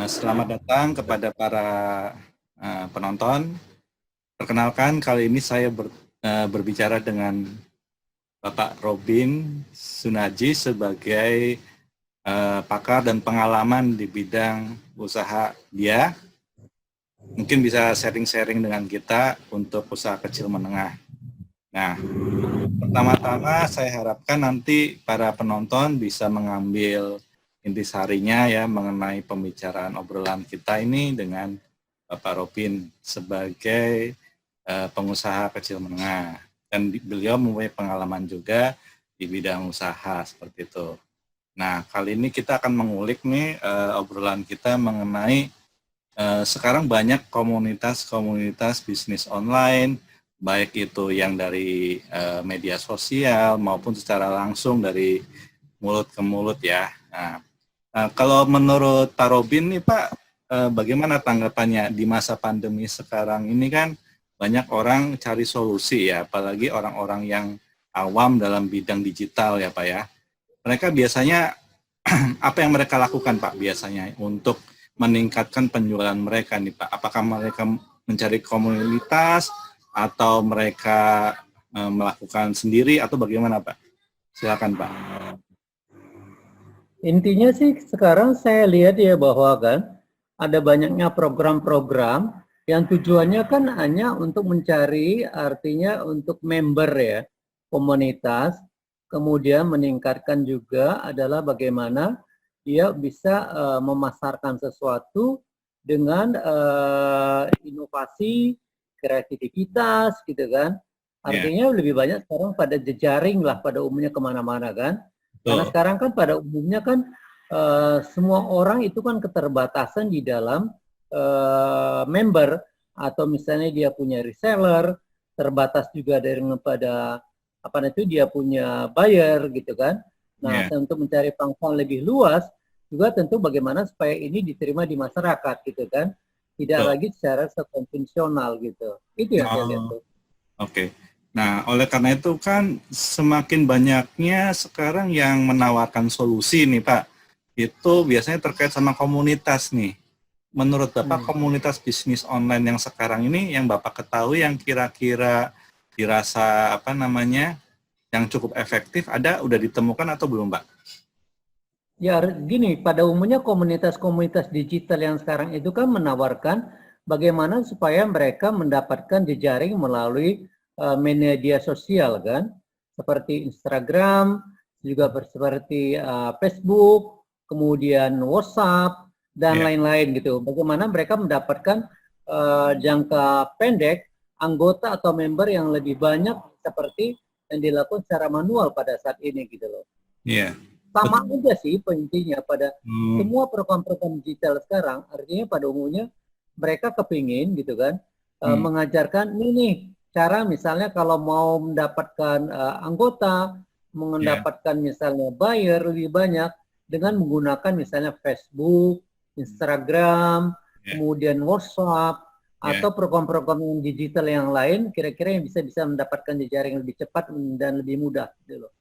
Selamat datang kepada para penonton. Perkenalkan, kali ini saya berbicara dengan Bapak Robin Sunaji sebagai pakar dan pengalaman di bidang usaha dia. Mungkin bisa sharing-sharing dengan kita untuk usaha kecil menengah. Nah, pertama-tama saya harapkan nanti para penonton bisa mengambil intisarinya ya mengenai pembicaraan obrolan kita ini dengan Bapak Robin sebagai pengusaha kecil menengah, dan beliau mempunyai pengalaman juga di bidang usaha seperti itu. Nah, kali ini kita akan mengulik nih obrolan kita mengenai sekarang banyak komunitas-komunitas bisnis online, baik itu yang dari media sosial maupun secara langsung dari mulut ke mulut ya. Nah, kalau menurut Pak Robin nih Pak, bagaimana tanggapannya di masa pandemi sekarang ini? Kan banyak orang cari solusi ya, apalagi orang-orang yang awam dalam bidang digital ya Pak ya. Mereka biasanya apa yang mereka lakukan Pak biasanya untuk meningkatkan penjualan mereka nih Pak? Apakah mereka mencari komunitas atau mereka melakukan sendiri atau bagaimana Pak? Silakan Pak. Intinya sih sekarang saya lihat ya bahwa kan ada banyaknya program-program yang tujuannya kan hanya untuk mencari, artinya untuk member ya, komunitas, kemudian meningkatkan juga adalah bagaimana dia bisa memasarkan sesuatu dengan inovasi, kreativitas gitu kan. Artinya lebih banyak sekarang pada jejaring lah pada umumnya kemana-mana kan. Karena sekarang kan pada umumnya kan semua orang itu kan keterbatasan di dalam member, atau misalnya dia punya reseller, terbatas juga dari pada apa itu dia punya buyer gitu kan. Nah, untuk mencari pangsa lebih luas juga tentu bagaimana supaya ini diterima di masyarakat gitu kan, tidak lagi secara konvensional gitu. Itu yang saya lihat tuh. Oke. Nah, oleh karena itu kan semakin banyaknya sekarang yang menawarkan solusi nih Pak, itu biasanya terkait sama komunitas nih. Menurut Bapak, komunitas bisnis online yang sekarang ini yang Bapak ketahui yang kira-kira dirasa apa namanya yang cukup efektif, udah ditemukan atau belum Pak? Ya gini, pada umumnya komunitas-komunitas digital yang sekarang itu kan menawarkan bagaimana supaya mereka mendapatkan jejaring melalui media sosial kan, seperti Instagram, juga seperti Facebook, kemudian WhatsApp dan lain-lain gitu. Bagaimana mereka mendapatkan jangka pendek anggota atau member yang lebih banyak seperti yang dilakukan secara manual pada saat ini gitu loh. Iya. Sama aja sih intinya pada semua program-program digital sekarang, artinya pada umumnya mereka kepingin gitu kan mengajarkan ini cara misalnya kalau mau mendapatkan anggota, mendapatkan misalnya buyer lebih banyak dengan menggunakan misalnya Facebook, Instagram, kemudian WhatsApp atau program-program yang digital yang lain, kira-kira yang bisa mendapatkan jejaring lebih cepat dan lebih mudah gitu loh.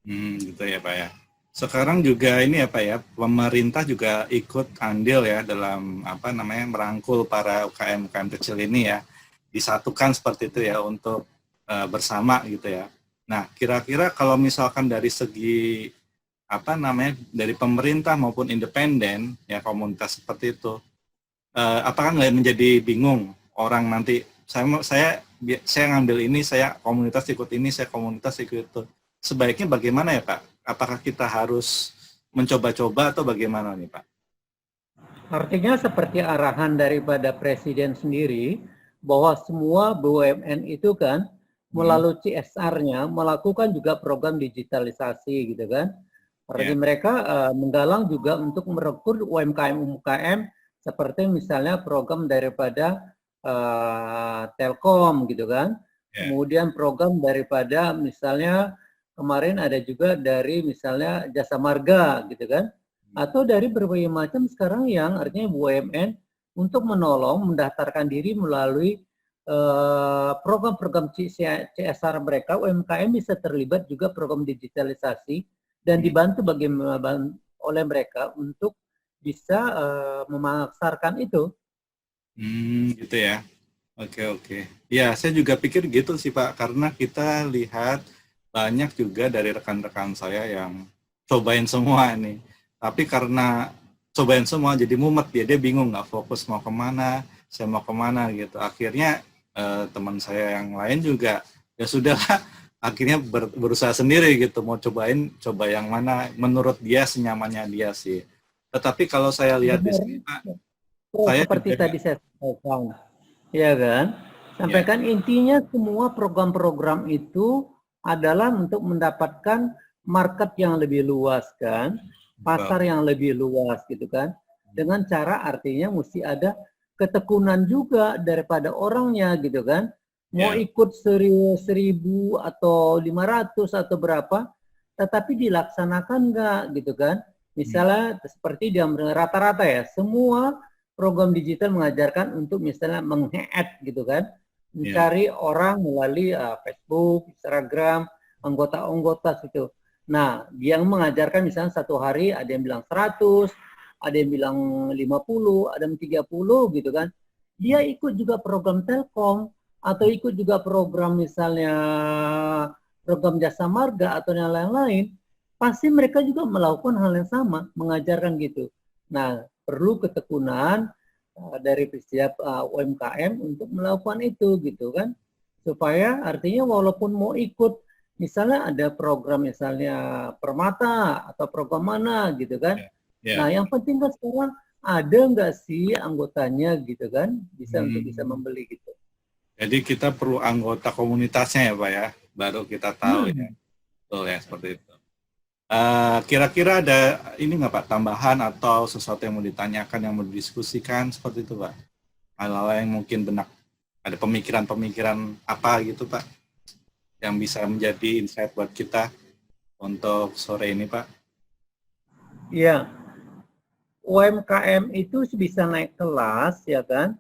Gitu ya Pak ya. Sekarang juga ini ya Pak ya, pemerintah juga ikut andil ya dalam apa namanya merangkul para UKM-UKM kecil ini ya, disatukan seperti itu ya untuk bersama gitu ya. Nah, kira-kira kalau misalkan dari segi apa namanya dari pemerintah maupun independen ya komunitas seperti itu, apakah nggak menjadi bingung orang nanti saya ngambil ini, saya komunitas ikut ini, saya komunitas ikut itu. Sebaiknya bagaimana ya Pak? Apakah kita harus mencoba-coba atau bagaimana nih Pak? Artinya seperti arahan daripada Presiden sendiri, bahwa semua BUMN itu kan melalui CSR-nya melakukan juga program digitalisasi gitu kan. Artinya mereka menggalang juga untuk merekrut UMKM seperti misalnya program daripada Telkom gitu kan. Kemudian program daripada misalnya kemarin ada juga dari misalnya Jasa Marga gitu kan, atau dari berbagai macam sekarang yang artinya BUMN untuk menolong mendaftarkan diri melalui program-program CSR mereka. UMKM bisa terlibat juga program digitalisasi dan dibantu oleh mereka untuk bisa memasarkan itu. Gitu ya. Oke. Ya, saya juga pikir gitu sih Pak, karena kita lihat banyak juga dari rekan-rekan saya yang cobain semua nih. Tapi karena cobain semua jadi mumet dia bingung nggak fokus mau kemana, saya mau kemana gitu. Akhirnya teman saya yang lain juga ya sudah akhirnya berusaha sendiri gitu, mau coba yang mana menurut dia senyamannya dia sih. Tetapi kalau saya lihat di Benar. sini Pak, Oh, saya seperti juga tadi saya sampaikan, ya kan? ya, Sampaikan intinya semua program-program itu adalah untuk mendapatkan market yang lebih luas kan, pasar yang lebih luas gitu kan. Dengan cara artinya mesti ada ketekunan juga daripada orangnya gitu kan. Mau ya, ikut 1.000 atau 500 atau berapa, tetapi dilaksanakan enggak gitu kan. Misalnya seperti dia rata-rata ya, semua program digital mengajarkan untuk misalnya meng-add gitu kan, ya, mencari orang melalui Facebook, Instagram, anggota-anggota gitu. Nah, dia mengajarkan misalnya satu hari ada yang bilang 100, ada yang bilang 50, ada yang 30 gitu kan. Dia ikut juga program Telkom atau ikut juga program misalnya program jasa marga atau yang lain-lain, pasti mereka juga melakukan hal yang sama, mengajarkan gitu. Nah, perlu ketekunan dari setiap UMKM untuk melakukan itu gitu kan, supaya artinya walaupun mau ikut misalnya ada program misalnya Permata atau program mana gitu kan, ya. nah yang penting kan sekarang ada nggak sih anggotanya gitu kan, bisa untuk bisa Hmm. membeli gitu. Jadi kita perlu anggota komunitasnya ya Pak ya, baru kita tahu ya. Betul ya seperti itu. Kira-kira ada ini nggak Pak tambahan atau sesuatu yang mau ditanyakan, yang mau didiskusikan seperti itu Pak? Hal-hal yang mungkin benak ada pemikiran-pemikiran apa gitu Pak yang bisa menjadi insight buat kita untuk sore ini Pak? Iya, UMKM itu bisa naik kelas ya kan,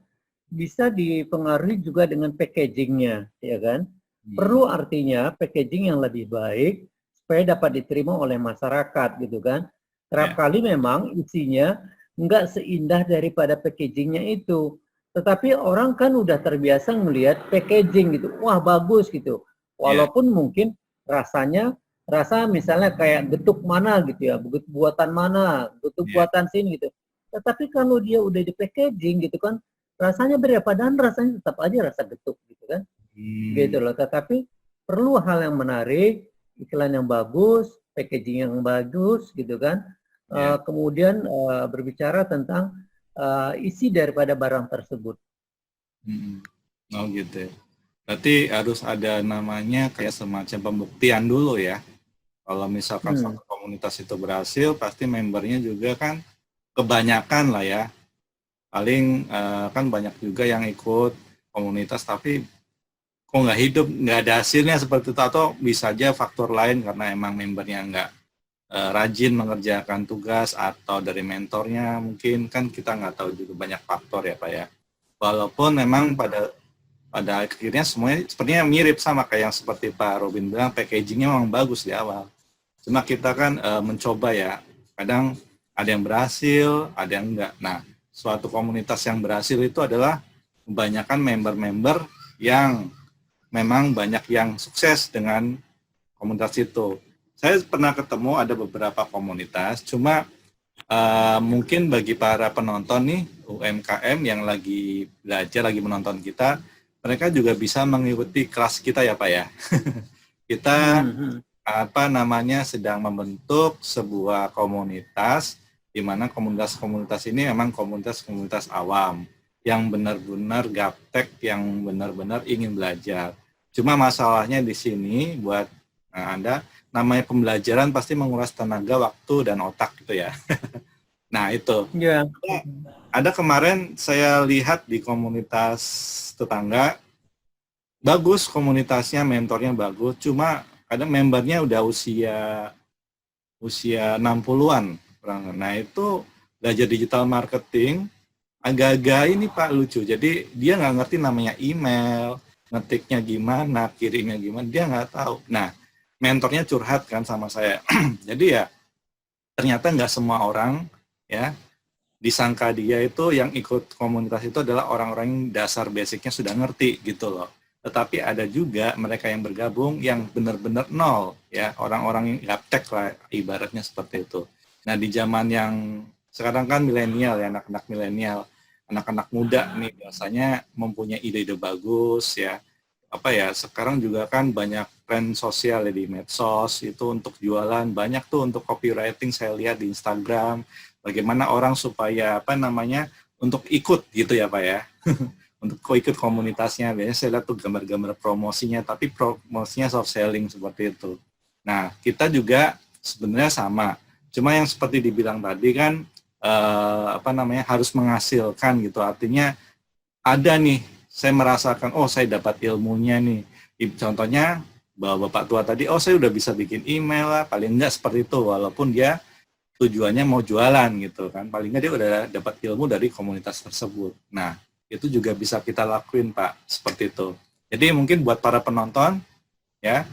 bisa dipengaruhi juga dengan packagingnya ya kan. Perlu artinya packaging yang lebih baik supaya dapat diterima oleh masyarakat gitu kan. Kerap Ya, kali memang isinya nggak seindah daripada packagingnya itu. Tetapi orang kan udah terbiasa melihat packaging gitu, wah bagus gitu. ya, Walaupun mungkin rasanya rasa misalnya kayak getuk mana gitu ya, buatan mana, getuk ya. buatan sini gitu. Tetapi kalau dia udah di packaging gitu kan, rasanya beda, padahal rasanya tetap aja rasa getuk gitu kan. Gitu Hmm, loh. Tetapi perlu hal yang menarik, iklan yang bagus, packaging yang bagus gitu kan. ya. Kemudian berbicara tentang isi daripada barang tersebut. Hmm. Oh gitu ya. Berarti harus ada namanya kayak semacam pembuktian dulu ya. Kalau misalkan Hmm. satu komunitas itu berhasil, pasti membernya juga kan kebanyakan lah ya. Paling kan banyak juga yang ikut komunitas tapi kok nggak hidup, nggak ada hasilnya seperti itu, atau bisa aja faktor lain karena emang membernya nggak rajin mengerjakan tugas atau dari mentornya, mungkin kan kita nggak tahu juga, banyak faktor ya Pak ya. Walaupun memang Hmm. pada akhirnya semuanya sepertinya mirip sama kayak yang seperti Pak Robin bilang, packagingnya memang bagus di awal. Cuma kita kan mencoba ya, kadang ada yang berhasil, ada yang enggak. Nah, suatu komunitas yang berhasil itu adalah kebanyakan member-member yang memang banyak yang sukses dengan komunitas itu. Saya pernah ketemu ada beberapa komunitas, cuma mungkin bagi para penonton nih, UMKM yang lagi belajar, lagi menonton kita, mereka juga bisa mengikuti kelas kita ya Pak ya. Kita Hmm. apa namanya sedang membentuk sebuah komunitas di mana komunitas-komunitas ini memang komunitas-komunitas awam yang benar-benar gaptek, yang benar-benar ingin belajar. Cuma masalahnya di sini buat Anda, namanya pembelajaran pasti menguras tenaga, waktu, dan otak gitu ya. Nah itu. Ya. Ada kemarin saya lihat di komunitas tetangga, bagus komunitasnya, mentornya bagus, cuma kadang membernya udah usia 60-an. Nah, itu belajar digital marketing agak-agak ini Pak lucu. Jadi dia nggak ngerti namanya email, ngetiknya gimana, kirimnya gimana, dia nggak tahu. Nah, mentornya curhat kan sama saya. Jadi ya ternyata nggak semua orang ya disangka dia itu yang ikut komunitas itu adalah orang-orang yang dasar basicnya sudah ngerti gitu loh. Tetapi ada juga mereka yang bergabung yang benar-benar nol ya, orang-orang yang gaptek lah ibaratnya seperti itu. Nah di zaman yang sekarang kan milenial ya, anak-anak milenial, anak-anak muda nih biasanya mempunyai ide-ide bagus ya. Apa ya, sekarang juga kan banyak tren sosial ya di medsos itu untuk jualan, banyak tuh untuk copywriting saya lihat di Instagram, bagaimana orang supaya apa namanya untuk ikut gitu ya Pak ya. Untuk ikut komunitasnya, biasanya saya lihat tuh gambar-gambar promosinya, tapi promosinya soft selling seperti itu. Nah, kita juga sebenarnya sama, cuma yang seperti dibilang tadi kan apa namanya harus menghasilkan gitu, artinya ada nih, saya merasakan, oh saya dapat ilmunya nih. Contohnya bahwa Bapak tua tadi, oh saya udah bisa bikin email lah, paling enggak seperti itu, walaupun dia tujuannya mau jualan gitu kan, paling enggak dia udah dapat ilmu dari komunitas tersebut. Nah, itu juga bisa kita lakuin Pak, seperti itu. Jadi mungkin buat para penonton ya,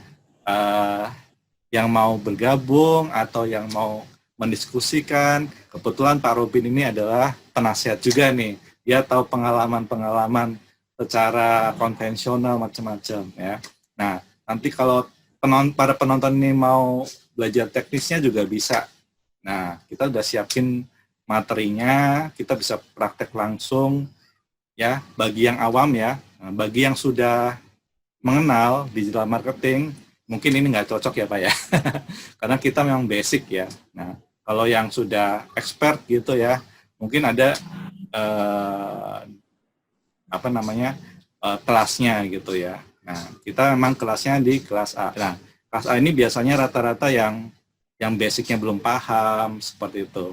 yang mau bergabung atau yang mau mendiskusikan, kebetulan Pak Robin ini adalah penasihat juga nih, dia tahu pengalaman-pengalaman secara konvensional macam-macam ya. Nah, nanti kalau para penonton ini mau belajar teknisnya juga bisa. Nah, kita udah siapin materinya, kita bisa praktek langsung ya, bagi yang awam ya. Nah, bagi yang sudah mengenal digital marketing, mungkin ini nggak cocok ya Pak ya, karena kita memang basic ya. Nah, kalau yang sudah expert gitu ya, mungkin ada apa namanya kelasnya gitu ya. Nah, kita memang kelasnya di kelas A. Nah, kelas A ini biasanya rata-rata yang basicnya belum paham seperti itu.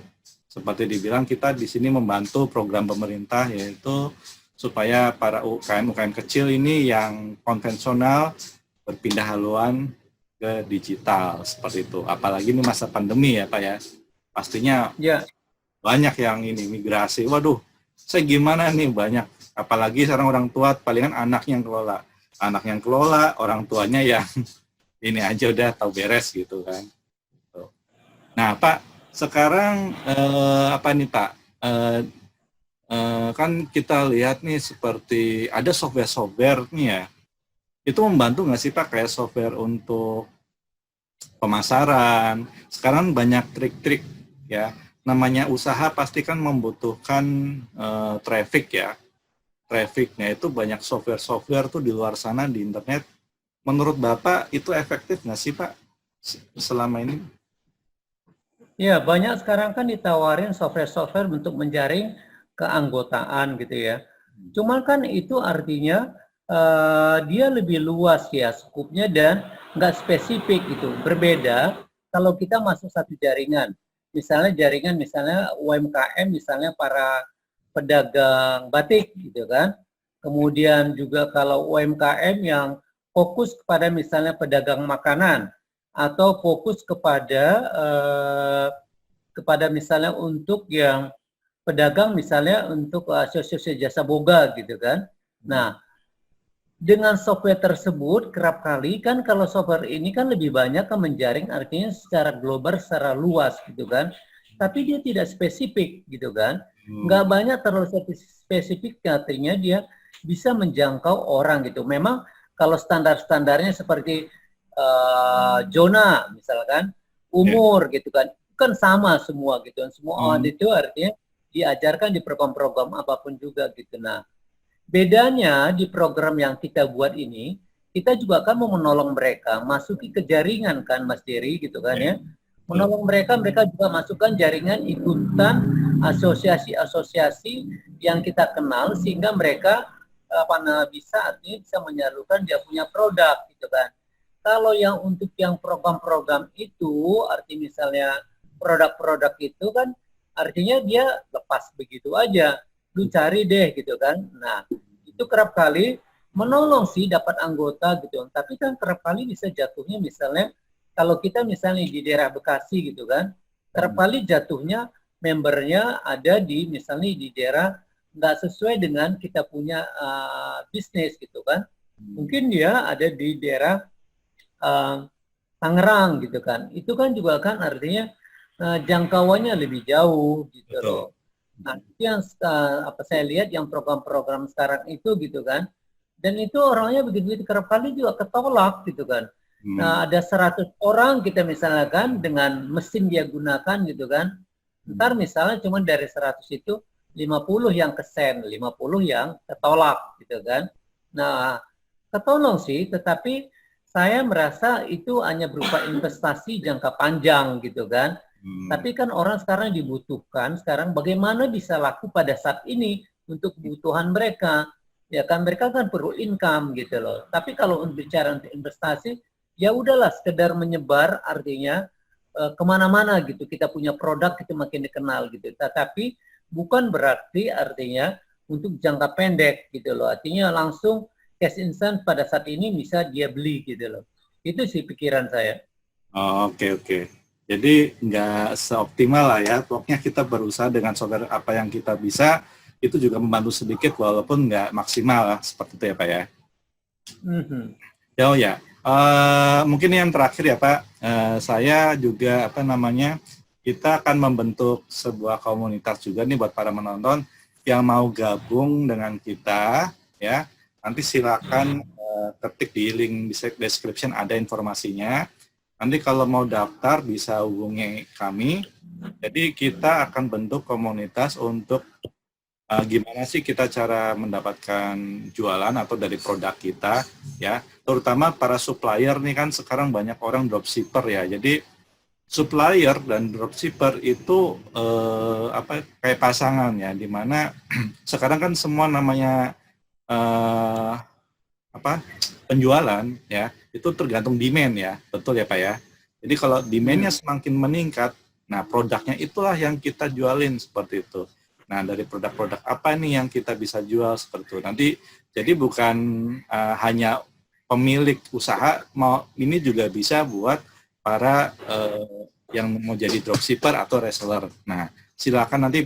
Seperti dibilang, kita di sini membantu program pemerintah yaitu supaya para UKM kecil ini yang konvensional berpindah haluan ke digital seperti itu. Apalagi ini masa pandemi ya Pak ya. Pastinya banyak yang ini migrasi. Waduh, saya gimana nih, banyak. Apalagi sekarang orang tua palingan anaknya yang kelola. Anak yang kelola, orang tuanya yang ini aja udah tahu beres gitu kan. Nah Pak, sekarang apa nih Pak? Kan kita lihat nih seperti ada software-software nih ya, itu membantu nggak sih Pak, kayak software untuk pemasaran? Sekarang banyak trik-trik ya, namanya usaha pasti kan membutuhkan traffic ya, trafficnya itu banyak software-software tuh di luar sana di internet. Menurut Bapak itu efektif nggak sih Pak selama ini? Ya, banyak sekarang kan ditawarin software-software untuk menjaring keanggotaan gitu ya. Cuman kan itu artinya dia lebih luas ya skupnya dan nggak spesifik gitu. Berbeda kalau kita masuk satu jaringan. Misalnya jaringan misalnya UMKM, misalnya para pedagang batik gitu kan. Kemudian juga kalau UMKM yang fokus kepada misalnya pedagang makanan atau fokus kepada misalnya untuk yang pedagang misalnya untuk asosiasi jasa boga gitu kan. Nah, dengan software tersebut kerap kali kan kalau software ini kan lebih banyak kan menjaring artinya secara global, secara luas gitu kan. Tapi dia tidak spesifik gitu kan. Nggak banyak terlalu spesifik, artinya dia bisa menjangkau orang gitu. Memang kalau standar-standarnya seperti zona misalkan, umur gitu kan sama semua gitu. Semua orang itu artinya diajarkan di program-program apapun juga gitu. Nah, bedanya di program yang kita buat ini, kita juga kan mau menolong mereka masuki ke jaringan kan Mas Dery gitu kan ya. Menolong mereka juga masukkan jaringan ikutan asosiasi-asosiasi yang kita kenal sehingga mereka bisa artinya bisa menyalurkan dia punya produk gitu kan. Kalau yang untuk yang program-program itu, arti misalnya produk-produk itu kan artinya dia lepas begitu aja. Lu cari deh gitu kan. Nah, itu kerap kali menolong sih dapat anggota gitu. Tapi kan kerap kali bisa jatuhnya misalnya kalau kita misalnya di daerah Bekasi gitu kan, kerap kali jatuhnya membernya ada di misalnya di daerah nggak sesuai dengan kita punya bisnis gitu kan. Mungkin dia ada di daerah Tangerang gitu kan, itu kan juga kan artinya jangkauannya lebih jauh gitu loh. Nah, itu yang apa saya lihat yang program-program sekarang itu gitu kan. Dan itu orangnya begitu kerap kali juga ketolak gitu kan. Nah, ada 100 orang kita misalnya kan dengan mesin dia gunakan gitu kan. Ntar misalnya cuma dari 100 itu 50 yang kesen, 50 yang ketolak gitu kan. Nah, ketolong sih, tetapi saya merasa itu hanya berupa investasi jangka panjang gitu kan. Tapi kan orang sekarang dibutuhkan, sekarang bagaimana bisa laku pada saat ini untuk kebutuhan mereka. Ya kan mereka kan perlu income gitu loh. Tapi kalau bicara untuk investasi, ya udahlah sekedar menyebar artinya kemana-mana gitu. Kita punya produk itu makin dikenal gitu. Tetapi bukan berarti artinya untuk jangka pendek gitu loh. Artinya langsung cash instant pada saat ini bisa dia beli gitu loh. Itu sih pikiran saya. Oh, oke. Jadi nggak seoptimal lah ya. Pokoknya kita berusaha dengan software apa yang kita bisa, itu juga membantu sedikit walaupun nggak maksimal lah, seperti itu ya Pak ya. Oh ya, mungkin yang terakhir ya Pak, saya juga kita akan membentuk sebuah komunitas juga nih buat para menonton yang mau gabung dengan kita ya. Nanti silakan ketik di link description ada informasinya. Nanti kalau mau daftar bisa hubungi kami. Jadi kita akan bentuk komunitas untuk gimana sih kita cara mendapatkan jualan atau dari produk kita ya. Terutama para supplier nih kan sekarang banyak orang dropshipper ya. Jadi supplier dan dropshipper itu kayak pasangan ya, dimana sekarang kan semua namanya penjualan ya itu tergantung demand ya, betul ya Pak ya. Jadi kalau demandnya semakin meningkat, nah produknya itulah yang kita jualin seperti itu. Nah dari produk-produk apa nih yang kita bisa jual seperti itu. Nanti jadi bukan hanya pemilik usaha, ini juga bisa buat para yang mau jadi dropshipper atau reseller. Nah silakan nanti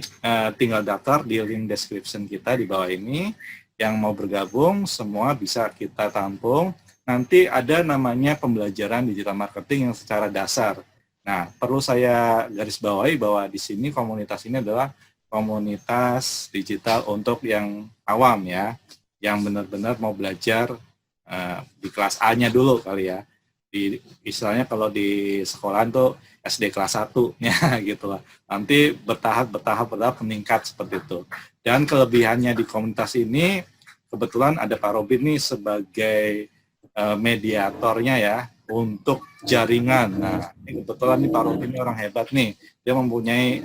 tinggal daftar di link description kita di bawah ini. Yang mau bergabung semua bisa kita tampung. Nanti ada namanya pembelajaran digital marketing yang secara dasar. Nah, perlu saya garis bawahi bahwa di sini komunitas ini adalah komunitas digital untuk yang awam ya, yang benar-benar mau belajar di kelas A-nya dulu kali ya. Istilahnya kalau di sekolah tuh SD kelas 1 ya gitu lah. Nanti bertahap meningkat seperti itu. Dan kelebihannya di komunitas ini, kebetulan ada Pak Robin nih sebagai mediatornya ya untuk jaringan. Nah, kebetulan nih Pak Robin ini orang hebat nih. Dia mempunyai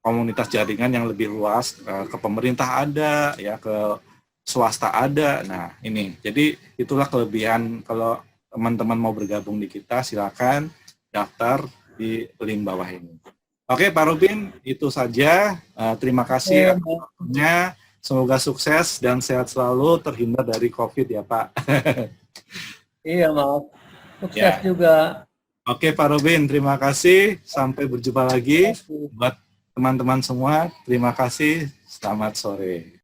komunitas jaringan yang lebih luas, ke pemerintah ada, ya ke swasta ada. Nah, ini. Jadi itulah kelebihan kalau teman-teman mau bergabung di kita, silakan daftar di link bawah ini. Oke, Pak Robin, itu saja. Terima kasih waktunya. Semoga sukses dan sehat selalu, terhindar dari COVID ya, Pak. Iya, Mas. Sukses juga. Oke, Pak Robin, terima kasih. Sampai berjumpa lagi. Buat teman-teman semua, terima kasih. Selamat sore.